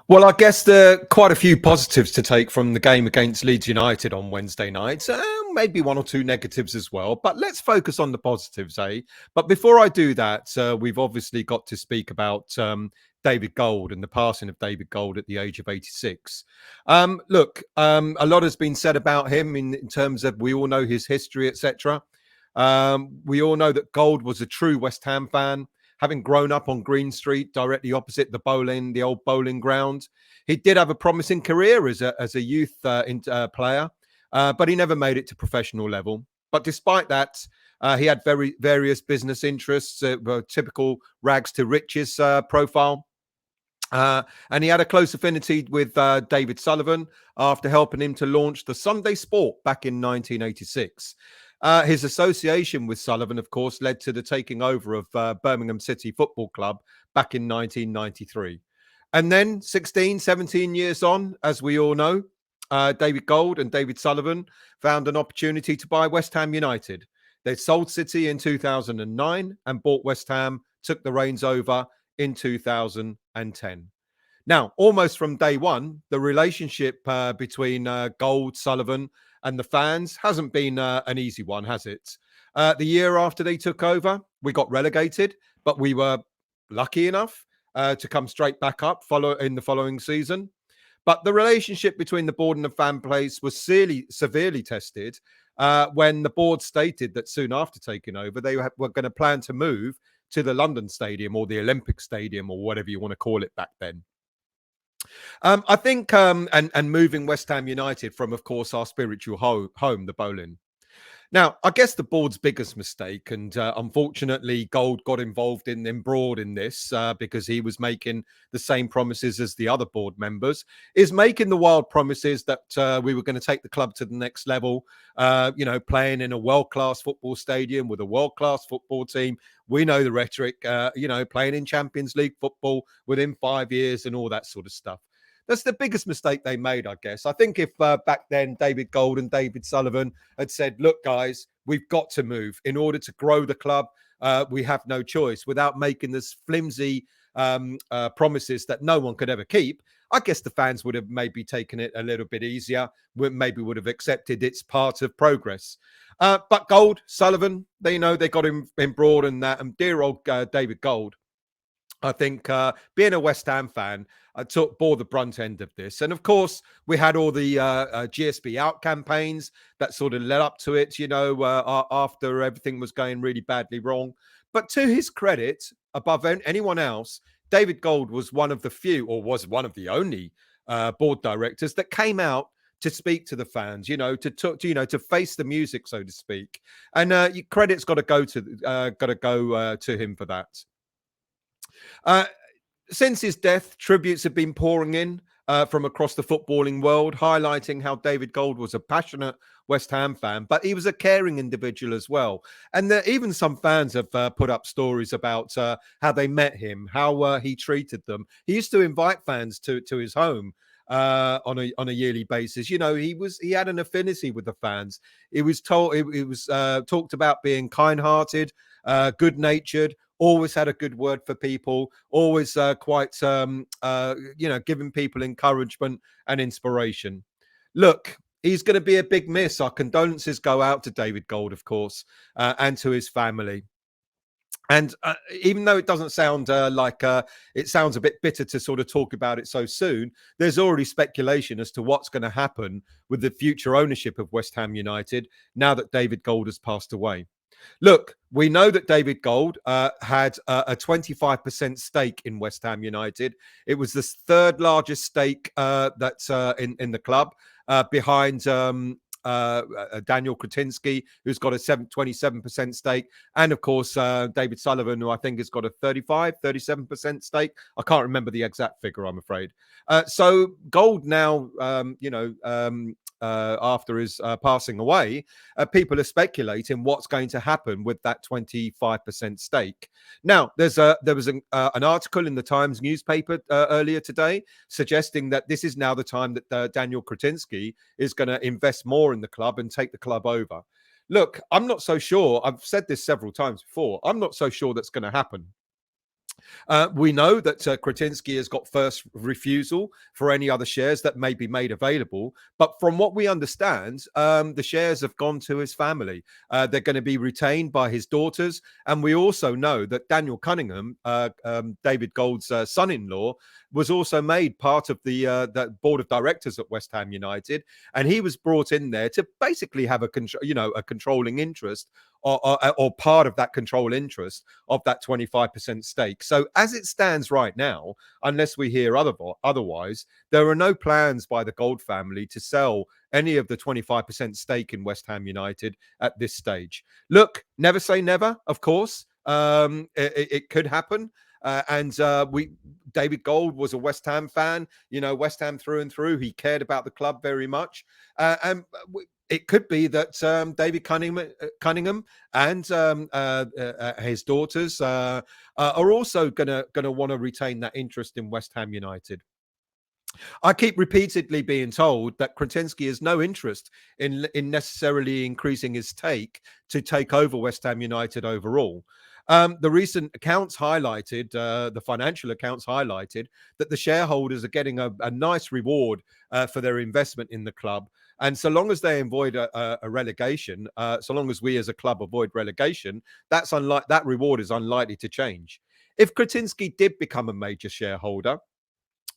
Well, I guess there are quite a few positives to take from the game against Leeds United on Wednesday night. Maybe one or two negatives as well. But let's focus on the positives, eh? But before I do that, we've obviously got to speak about David Gold and the passing of David Gold at the age of 86. Look, a lot has been said about him in terms of we all know his history, etc. We all know that Gold was a true West Ham fan, having grown up on Green Street, directly opposite the old bowling ground. He did have a promising career as a youth player, but he never made it to professional level. But despite that, he had various business interests, typical rags to riches profile. And he had a close affinity with David Sullivan after helping him to launch the Sunday Sport back in 1986. His association with Sullivan, of course, led to the taking over of Birmingham City Football Club back in 1993. And then 16, 17 years on, as we all know, David Gold and David Sullivan found an opportunity to buy West Ham United. They sold City in 2009 and bought West Ham, took the reins over in 2010. Now, almost from day one, the relationship between Gold, Sullivan, and the fans hasn't been an easy one, has it? The year after they took over, we got relegated, but we were lucky enough to come straight back up in the following season. But the relationship between the board and the fan base was severely tested when the board stated that soon after taking over, they were going to plan to move to the London Stadium or the Olympic Stadium or whatever you want to call it back then. I think, and moving West Ham United from, of course, our spiritual home, the bowling. Now, I guess the board's biggest mistake, and unfortunately, Gold got involved embroiled in this because he was making the same promises as the other board members, is making the wild promises that we were going to take the club to the next level, playing in a world-class football stadium with a world-class football team. We know the rhetoric, playing in Champions League football within 5 years and all that sort of stuff. That's the biggest mistake they made, I guess. I think if back then David Gold and David Sullivan had said, look, guys, we've got to move in order to grow the club. We have no choice without making this flimsy promises that no one could ever keep. I guess the fans would have maybe taken it a little bit easier, maybe would have accepted it's part of progress. But Gold, Sullivan, they got him embroiled in that. And dear old David Gold, I think being a West Ham fan, bore the brunt end of this. And of course, we had all the GSB out campaigns that sort of led up to it, after everything was going really badly wrong. But to his credit, above anyone else, David Gold was one of the few, or was one of the only board directors that came out to speak to the fans, to talk, to face the music, so to speak. And credit's got to go to him for that. Since his death, tributes have been pouring in from across the footballing world, highlighting how David Gold was a passionate West Ham fan, but he was a caring individual as well. And even some fans have put up stories about how they met him, how he treated them. He used to invite fans to his home on a yearly basis. He had an affinity with the fans. It was talked about being kind-hearted, good-natured. Always had a good word for people, always giving people encouragement and inspiration. Look, he's going to be a big miss. Our condolences go out to David Gold, of course, and to his family. And even though it doesn't sound it sounds a bit bitter to sort of talk about it so soon, there's already speculation as to what's going to happen with the future ownership of West Ham United now that David Gold has passed away. Look, we know that David Gold had a 25% stake in West Ham United. It was the third largest stake that's in the club, behind Daniel Kretinsky, who's got a 27% stake. And of course, David Sullivan, who I think has got a 37% stake. I can't remember the exact figure, I'm afraid. So Gold now, after his passing away, people are speculating what's going to happen with that 25% stake. Now, there was an article in the Times newspaper earlier today suggesting that this is now the time that Daniel Kretinsky is going to invest more in the club and take the club over. Look, I'm not so sure. I've said this several times before. I'm not so sure that's going to happen. We know that Kretinsky has got first refusal for any other shares that may be made available. But from what we understand, the shares have gone to his family. They're going to be retained by his daughters. And we also know that Daniel Cunningham, David Gold's son-in-law, was also made part of the board of directors at West Ham United. And he was brought in there to basically have a controlling interest, or part of that control interest of that 25% stake. So as it stands right now, unless we hear otherwise, there are no plans by the Gold family to sell any of the 25% stake in West Ham United at this stage. Look, never say never, of course. It could happen. David Gold was a West Ham fan, West Ham through and through. He cared about the club very much. It could be that David Cunningham and his daughters are also going to want to retain that interest in West Ham United. I keep repeatedly being told that Kretinsky has no interest in necessarily increasing his to take over West Ham United overall. The recent accounts highlighted, the financial accounts highlighted, that the shareholders are getting a nice reward for their investment in the club. And so long as they avoid a relegation, so long as we as a club avoid relegation, that reward is unlikely to change. If Kretinsky did become a major shareholder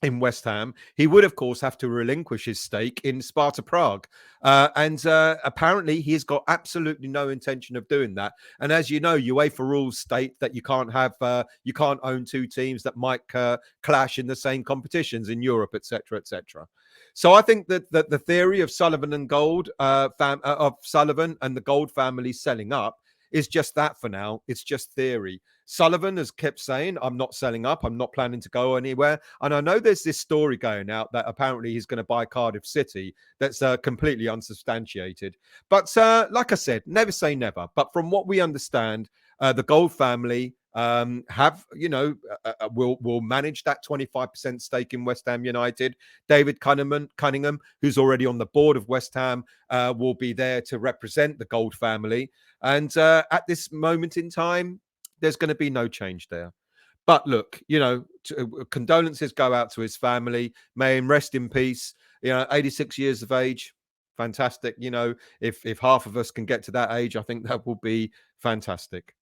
in West Ham, he would, of course, have to relinquish his stake in Sparta Prague. Apparently, he's got absolutely no intention of doing that. And as you know, UEFA rules state that you can't own two teams that might clash in the same competitions in Europe, etc., etc. So I think that the theory of Sullivan and Gold, of Sullivan and the Gold family selling up, is just that for now. It's just theory. Sullivan has kept saying, I'm not selling up. I'm not planning to go anywhere. And I know there's this story going out that apparently he's going to buy Cardiff City. That's completely unsubstantiated. But like I said, never say never. But from what we understand, the Gold family will manage that 25% stake in West Ham United. David Cunningham, who's already on the board of West Ham, will be there to represent the Gold family. And at this moment in time, there's going to be no change there. But look, condolences go out to his family. May him rest in peace. 86 years of age. Fantastic. If half of us can get to that age, I think that will be fantastic.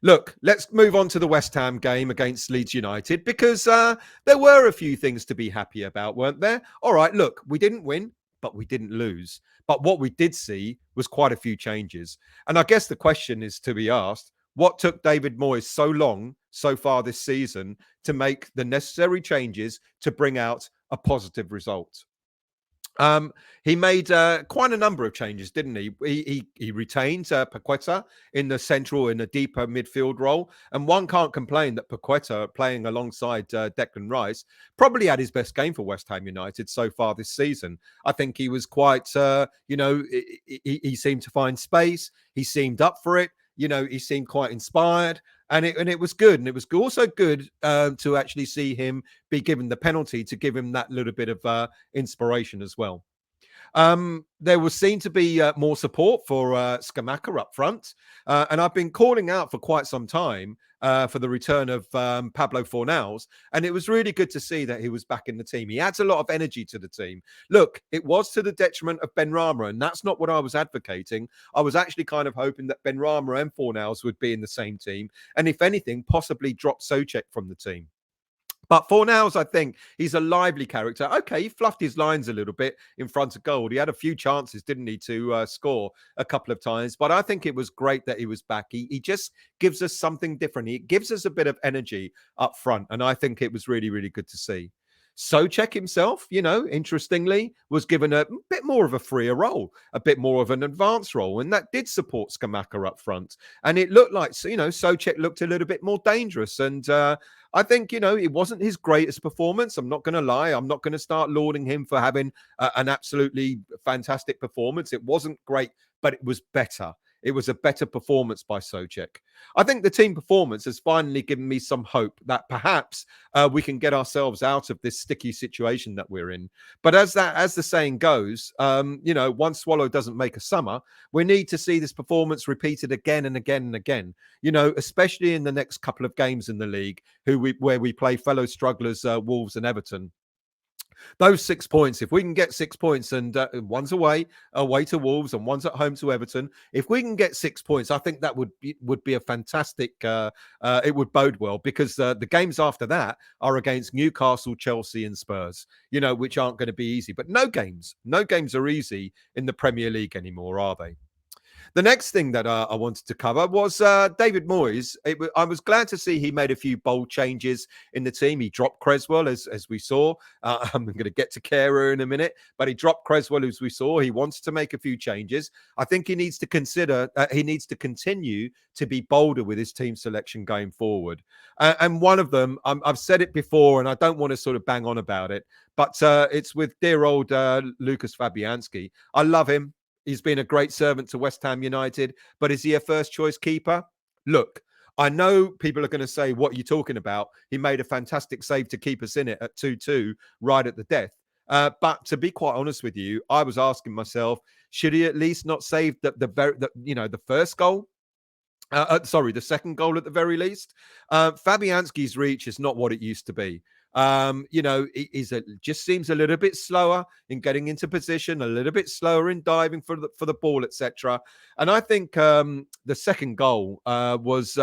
Look, let's move on to the West Ham game against Leeds United, because there were a few things to be happy about, weren't there? All right, look, we didn't win, but we didn't lose. But what we did see was quite a few changes. And I guess the question is to be asked, what took David Moyes so long so far this season to make the necessary changes to bring out a positive result? He made quite a number of changes, didn't he? He retained Paqueta in the deeper midfield role, and one can't complain that Paqueta, playing alongside Declan Rice, probably had his best game for West Ham United so far this season. I think he was quite, he seemed to find space. He seemed up for it. He seemed quite inspired, and it was good. And it was also good to actually see him be given the penalty to give him that little bit of inspiration as well. There was seen to be more support for Scamacca up front. And I've been calling out for quite some time for the return of Pablo Fornals. And it was really good to see that he was back in the team. He adds a lot of energy to the team. Look, it was to the detriment of Benrahma, and that's not what I was advocating. I was actually kind of hoping that Benrahma and Fornals would be in the same team. And if anything, possibly drop Souček from the team. But Fornals, I think he's a lively character. Okay, he fluffed his lines a little bit in front of goal. He had a few chances, didn't he, to score a couple of times. But I think it was great that he was back. He just gives us something different. He gives us a bit of energy up front. And I think it was really, really good to see. Souček himself, interestingly, was given a bit more of a freer role, a bit more of an advanced role. And that did support Scamacca up front. And it looked like, Souček looked a little bit more dangerous. And I think, it wasn't his greatest performance. I'm not going to lie. I'm not going to start lauding him for having an absolutely fantastic performance. It wasn't great, but it was better. it was a better performance by Souček. I think the team performance has finally given me some hope that perhaps we can get ourselves out of this sticky situation that we're in. But as the saying goes, one swallow doesn't make a summer. We need to see this performance repeated again and again and again. Especially in the next couple of games in the league, where we play fellow strugglers, Wolves and Everton. Those 6 points, if we can get 6 points, and one's away to Wolves and one's at home to Everton, if we can get 6 points, I think that would be a fantastic. It would bode well, because the games after that are against Newcastle, Chelsea, and Spurs. Which aren't going to be easy. But no games are easy in the Premier League anymore, are they? The next thing that I wanted to cover was David Moyes. I was glad to see he made a few bold changes in the team. He dropped Cresswell, as we saw. I'm going to get to Kehrer in a minute, but he dropped Cresswell, as we saw. He wants to make a few changes. I think he needs to consider, he needs to continue to be bolder with his team selection going forward. And one of them, I've said it before, and I don't want to sort of bang on about it, but it's with dear old Lucas Fabianski. I love him. He's been a great servant to West Ham United, but is he a first-choice keeper? Look, I know people are going to say, what are you talking about? He made a fantastic save to keep us in it at 2-2 right at the death. But to be quite honest with you, I was asking myself, should he at least not save the first goal? The second goal at the very least. Fabianski's reach is not what it used to be. Just seems a little bit slower in getting into position, a little bit slower in diving for the ball, etc. And I think the second goal was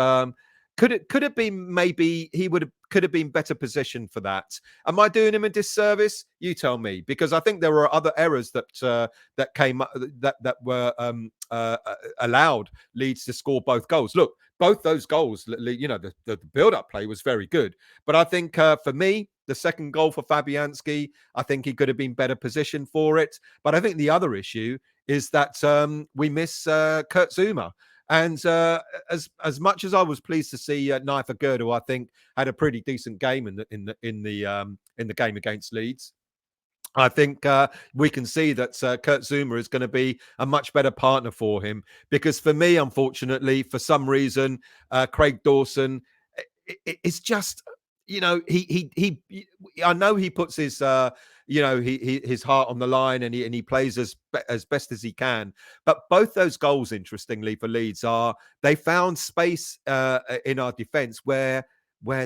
could it be maybe he could have been better positioned for that. Am I doing him a disservice? You tell me, because I think there were other errors that came up that were allowed Leeds to score both goals. Look, both those goals, the build-up play was very good. But I think for me, the second goal for Fabianski, I think he could have been better positioned for it. But I think the other issue is that we miss Kurt Zouma. And as much as I was pleased to see Naifa Gerdu, I think had a pretty decent game in the game against Leeds. I think we can see that Kurt Zouma is going to be a much better partner for him, because for me, unfortunately, for some reason, Craig Dawson is just, I know he puts his his heart on the line, and he plays as best as he can. But both those goals, interestingly, for Leeds, they found space in our defence where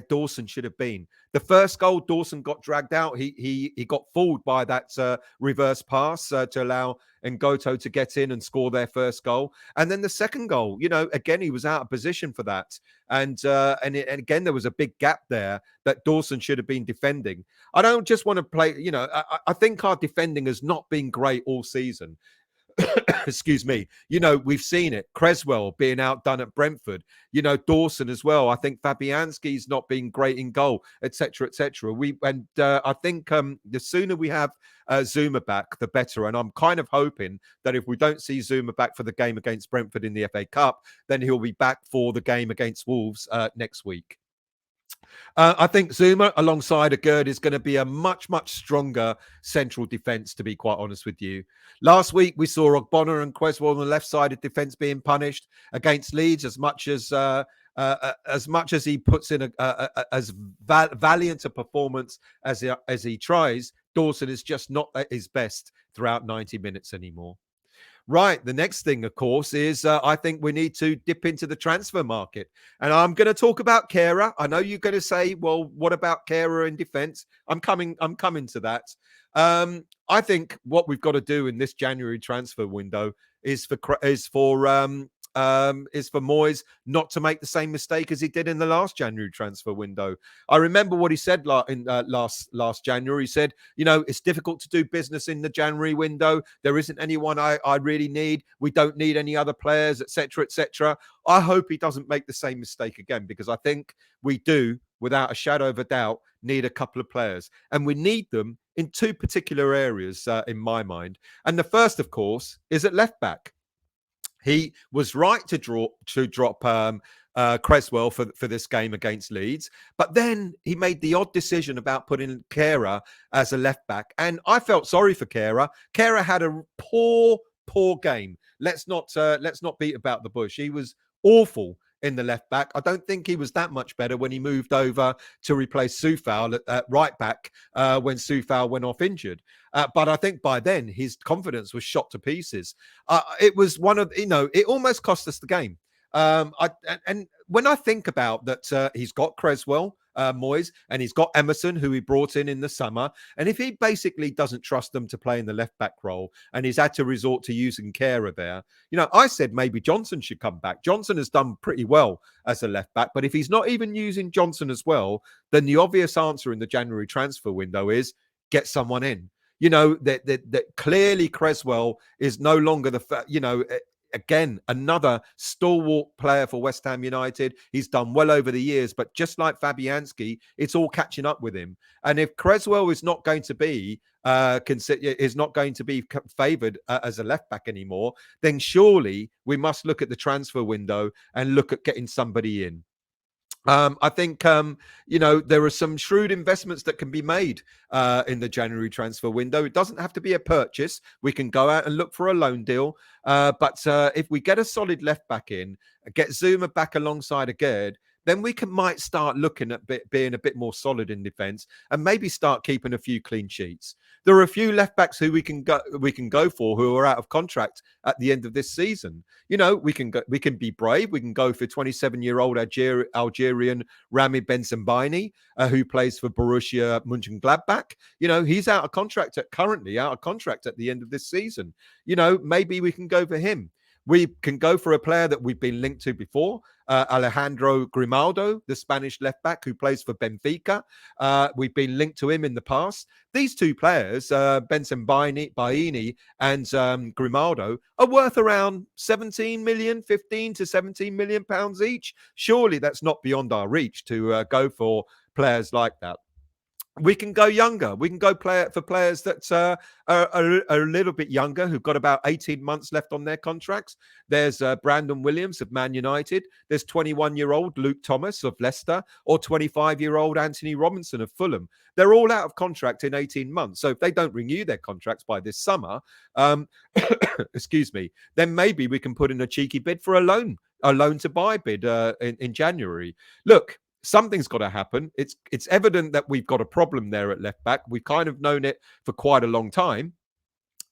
Dawson should have been. The first goal, Dawson got dragged out. He got fooled by that reverse pass to allow Ngoto to get in and score their first goal. And then the second goal, again, he was out of position for that. And again, there was a big gap there that Dawson should have been defending. I don't just want to play, I think our defending has not been great all season. Excuse me. We've seen it. Cresswell being outdone at Brentford. Dawson as well. I think Fabianski's not been great in goal, etc., etc. I think the sooner we have Zouma back, the better. And I'm kind of hoping that if we don't see Zouma back for the game against Brentford in the FA Cup, then he'll be back for the game against Wolves next week. I think Zouma alongside a Gerd is going to be a much, much stronger central defence, to be quite honest with you. Last week, we saw Ogbonna and Cresswell on the left-sided defence being punished against Leeds as much as he puts in as valiant a performance as he tries. Dawson is just not at his best throughout 90 minutes anymore. Right. The next thing, of course, is I think we need to dip into the transfer market. And I'm going to talk about Kehrer. I know you're going to say, well, what about Kehrer in defence? I'm coming to that. I think what we've got to do in this January transfer window is for Moyes not to make the same mistake as he did in the last January transfer window. I remember what he said last January. He said, it's difficult to do business in the January window. There isn't anyone I really need. We don't need any other players, etc., etc. I hope he doesn't make the same mistake again, because I think we do, without a shadow of a doubt, need a couple of players. And we need them in two particular areas, in my mind. And the first, of course, is at left back. He was right to drop Cresswell for this game against Leeds, but then he made the odd decision about putting Kehrer as a left back, and I felt sorry for Kehrer. Kehrer had a poor poor game. Let's not beat about the bush. He was awful in the left back. I don't think he was that much better when he moved over to replace Soufal at right back when Soufal went off injured. But I think by then his confidence was shot to pieces. It was one of, it almost cost us the game. And when I think about that, he's got Creswell, Moyes, and he's got Emerson, who he brought in the summer. And if he basically doesn't trust them to play in the left back role, and he's had to resort to using Kehrer there, I said maybe Johnson should come back. Johnson has done pretty well as a left back, but if he's not even using Johnson as well, then the obvious answer in the January transfer window is get someone in. That clearly Creswell is no longer again, another stalwart player for West Ham United. He's done well over the years, but just like Fabianski, it's all catching up with him. And if Creswell is not going to be favoured as a left back anymore, then surely we must look at the transfer window and look at getting somebody in. I think, there are some shrewd investments that can be made in the January transfer window. It doesn't have to be a purchase. We can go out and look for a loan deal. But if we get a solid left back in, get Zuma back alongside a Gerd, then we might start looking at being a bit more solid in defence and maybe start keeping a few clean sheets. There are a few left backs who we can go for who are out of contract at the end of this season. We can be brave. We can go for 27-year-old Algerian Rami Bensembaini, who plays for Borussia Mönchengladbach. He's currently out of contract at the end of this season. Maybe we can go for him. We can go for a player that we've been linked to before, Alejandro Grimaldo, the Spanish left back who plays for Benfica. We've been linked to him in the past. These two players, Bensembaini and Grimaldo, are worth around 15 to 17 million pounds each. Surely that's not beyond our reach to go for players like that. We can go younger. We can go for players that are a little bit younger, who've got about 18 months left on their contracts. There's Brandon Williams of Man United. There's 21-year-old Luke Thomas of Leicester, or 25-year-old Anthony Robinson of Fulham. They're all out of contract in 18 months. So if they don't renew their contracts by this summer, excuse me, then maybe we can put in a cheeky bid for a loan to buy bid in January. Look, something's got to happen. It's evident that we've got a problem there at left back. We've kind of known it for quite a long time.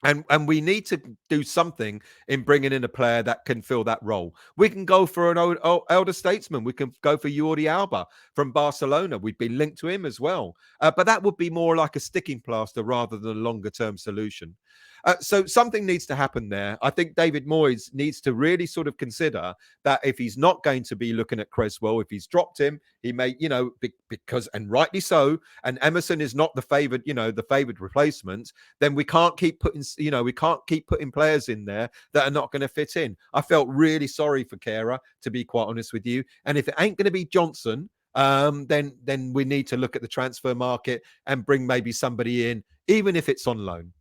And we need to do something in bringing in a player that can fill that role. We can go for an elder statesman. We can go for Jordi Alba from Barcelona. We've been linked to him as well. But that would be more like a sticking plaster rather than a longer-term solution. So something needs to happen there. I think David Moyes needs to really sort of consider that if he's not going to be looking at Creswell, if he's dropped him, he may, because, and rightly so, and Emerson is not the favoured replacement, then we can't keep putting players in there that are not going to fit in. I felt really sorry for Kehrer, to be quite honest with you. And if it ain't going to be Johnson, then we need to look at the transfer market and bring maybe somebody in, even if it's on loan.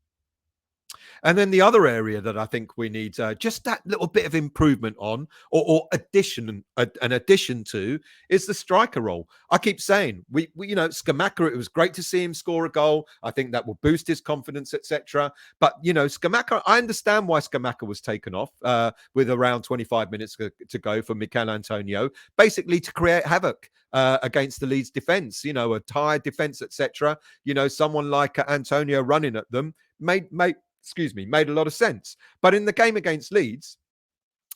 And then the other area that I think we need just that little bit of improvement on, or an addition to, is the striker role. I keep saying, we Scamacca, it was great to see him score a goal. I think that will boost his confidence, etc. But, Scamacca, I understand why Scamacca was taken off with around 25 minutes to go for Mikel Antonio, basically to create havoc against the Leeds defence, a tired defence, etc. Someone like Antonio running at them made a lot of sense. But in the game against Leeds,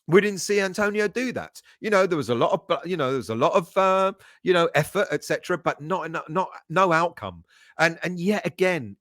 we didn't see Antonio do that. There was a lot of effort, etc., but no outcome. And yet again,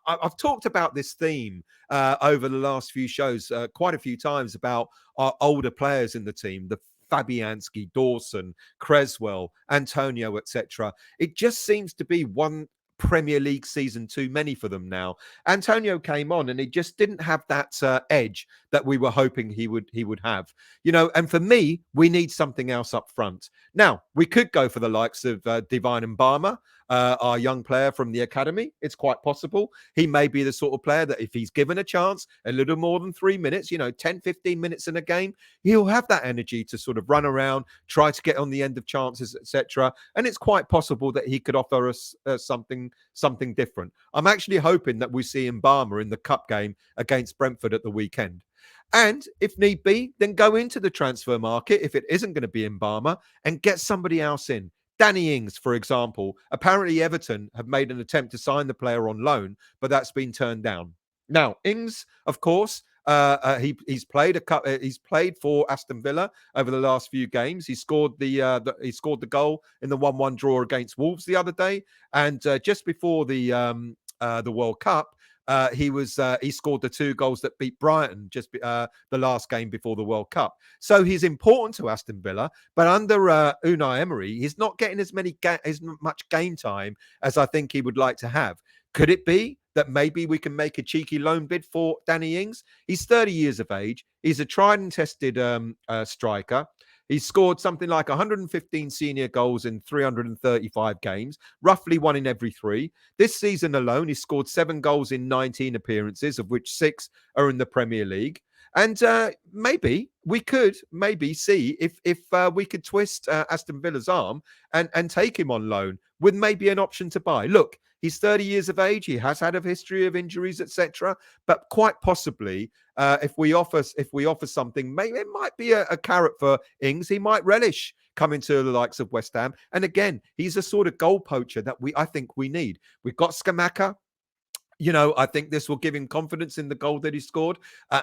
I've talked about this theme over the last few shows quite a few times about our older players in the team, the Fabianski, Dawson, Creswell, Antonio, etc. It just seems to be one Premier League season too many for them now. Antonio came on and he just didn't have that edge that we were hoping he would have. And for me, we need something else up front. Now, we could go for the likes of Divine and Barmer, our young player from the academy. It's quite possible. He may be the sort of player that if he's given a chance, a little more than 3 minutes, 10, 15 minutes in a game, he'll have that energy to sort of run around, try to get on the end of chances, etc. And it's quite possible that he could offer us something different. I'm actually hoping that we see Mbama in the cup game against Brentford at the weekend. And if need be, then go into the transfer market if it isn't going to be Mbama and get somebody else in. Danny Ings, for example. Apparently, Everton have made an attempt to sign the player on loan, but that's been turned down. Now, Ings, of course, he's played he's played for Aston Villa over the last few games. He scored the goal in the 1-1 draw against Wolves the other day, and just before the World Cup. He scored the 2 goals that beat Brighton the last game before the World Cup. So he's important to Aston Villa, but under Unai Emery, he's not getting as much game time as I think he would like to have. Could it be that maybe we can make a cheeky loan bid for Danny Ings? He's 30 years of age. He's a tried and tested striker. He's scored something like 115 senior goals in 335 games, roughly 1 in every 3. This season alone, he's scored 7 goals in 19 appearances, of which 6 are in the Premier League. And maybe we could see if we could twist Aston Villa's arm and take him on loan with maybe an option to buy. Look, he's 30 years of age. He has had a history of injuries, etc. But quite possibly, if we offer something, maybe it might be a carrot for Ings. He might relish coming to the likes of West Ham. And again, he's a sort of goal poacher that I think we need. We've got Scamacca. I think this will give him confidence in the goal that he scored.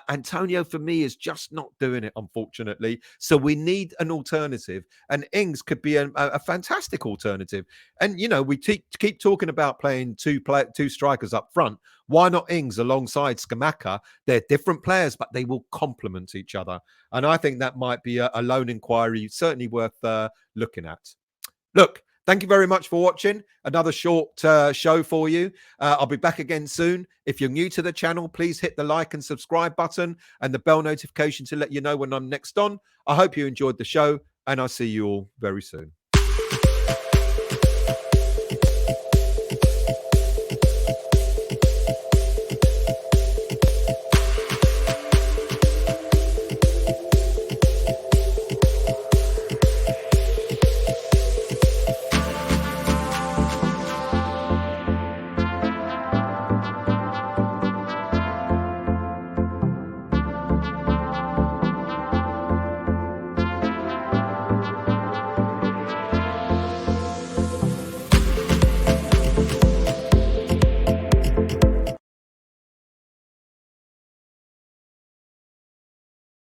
Antonio, for me, is just not doing it, unfortunately. So we need an alternative. And Ings could be a fantastic alternative. And, we keep talking about playing two strikers up front. Why not Ings alongside Scamacca? They're different players, but they will complement each other. And I think that might be a loan inquiry, certainly worth looking at. Look, thank you very much for watching. Another short show for you. I'll be back again soon. If you're new to the channel, please hit the like and subscribe button and the bell notification to let you know when I'm next on. I hope you enjoyed the show, and I'll see you all very soon.